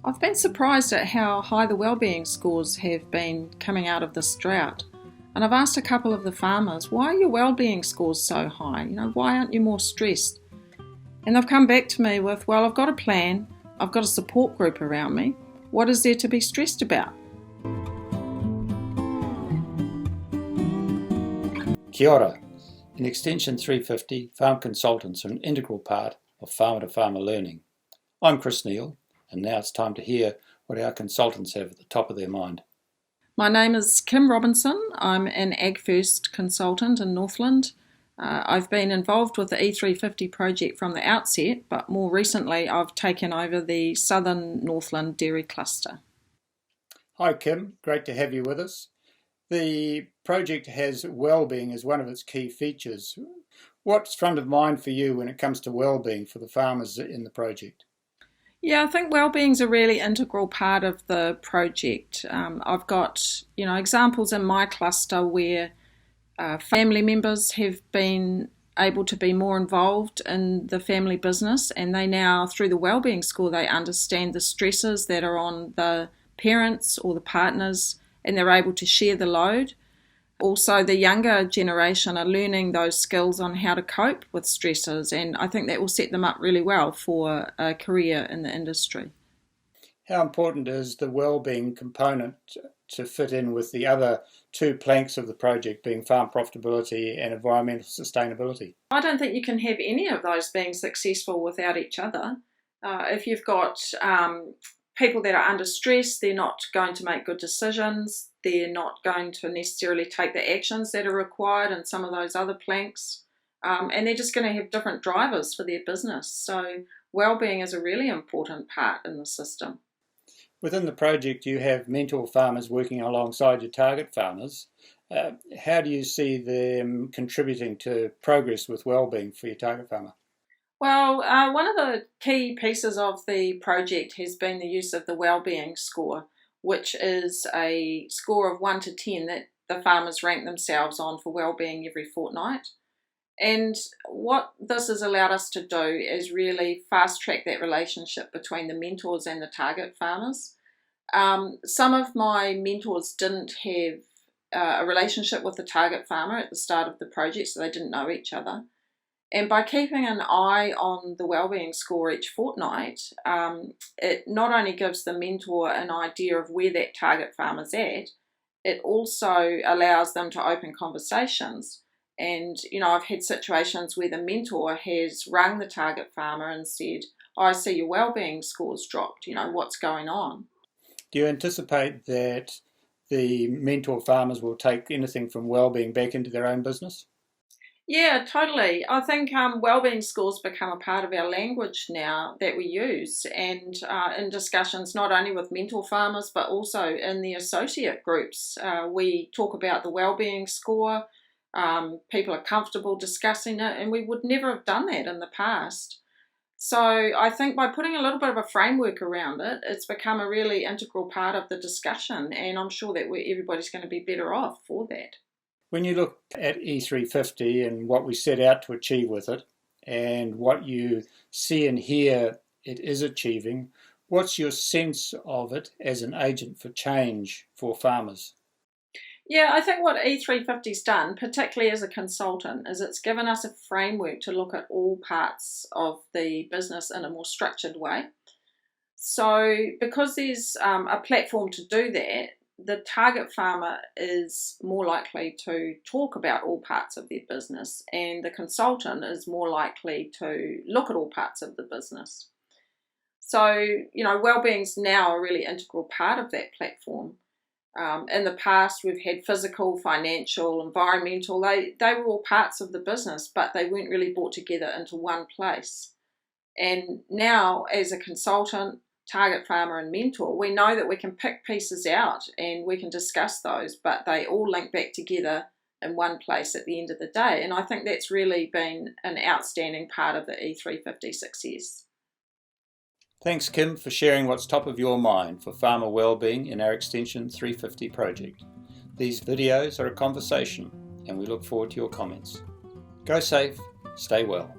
I've been surprised at how high the wellbeing scores have been coming out of this drought. And I've asked a couple of the farmers, why are your wellbeing scores so high? Why aren't you more stressed? And they've come back to me with, well, I've got a plan, I've got a support group around me. What is there to be stressed about? Kia ora. In Extension 350, farm consultants are an integral part of farmer-to-farmer learning. I'm Chris Neal, and now it's time to hear what our consultants have at the top of their mind. My name is Kim Robinson. I'm an AgFirst consultant in Northland. I've been involved with the E350 project from the outset, but more recently I've taken over the Southern Northland Dairy Cluster. Hi Kim, great to have you with us. The project has wellbeing as one of its key features. What's front of mind for you when it comes to wellbeing for the farmers in the project? Yeah, I think wellbeing is a really integral part of the project. I've got, examples in my cluster where family members have been able to be more involved in the family business, and they now, through the wellbeing score, they understand the stresses that are on the parents or the partners, and they're able to share the load. Also, the younger generation are learning those skills on how to cope with stresses, and I think that will set them up really well for a career in the industry. How important is the wellbeing component to fit in with the other two planks of the project, being farm profitability and environmental sustainability? I don't think you can have any of those being successful without each other. If you've got people that are under stress, they're not going to make good decisions, they're not going to necessarily take the actions that are required in some of those other planks, and they're just going to have different drivers for their business. So wellbeing is a really important part in the system. Within the project, you have mentor farmers working alongside your target farmers. How do you see them contributing to progress with wellbeing for your target farmer? Well, one of the key pieces of the project has been the use of the wellbeing score, which is a score of 1 to 10 that the farmers rank themselves on for wellbeing every fortnight. And what this has allowed us to do is really fast track that relationship between the mentors and the target farmers. Some of my mentors didn't have a relationship with the target farmer at the start of the project, so they didn't know each other. And by keeping an eye on the wellbeing score each fortnight, it not only gives the mentor an idea of where that target farmer's at, it also allows them to open conversations. And, I've had situations where the mentor has rung the target farmer and said, I see your wellbeing score's dropped, what's going on? Do you anticipate that the mentor farmers will take anything from wellbeing back into their own business? Yeah, totally. I think wellbeing scores become a part of our language now that we use, and in discussions not only with mentor farmers but also in the associate groups. We talk about the wellbeing score, people are comfortable discussing it, and we would never have done that in the past. So I think by putting a little bit of a framework around it, it's become a really integral part of the discussion, and I'm sure that everybody's going to be better off for that. When you look at E350 and what we set out to achieve with it and what you see and hear it is achieving, what's your sense of it as an agent for change for farmers? Yeah, I think what E350's done, particularly as a consultant, is it's given us a framework to look at all parts of the business in a more structured way. So because there's a platform to do that, the target farmer is more likely to talk about all parts of their business, and the consultant is more likely to look at all parts of the business. So, wellbeing's now a really integral part of that platform. In the past, we've had physical, financial, environmental, they were all parts of the business, but they weren't really brought together into one place. And now, as a consultant, target farmer and mentor, we know that we can pick pieces out and we can discuss those, but they all link back together in one place at the end of the day. And I think that's really been an outstanding part of the E350 success. Thanks Kim for sharing what's top of your mind for farmer wellbeing in our Extension 350 project. These videos are a conversation and we look forward to your comments. Go safe, stay well.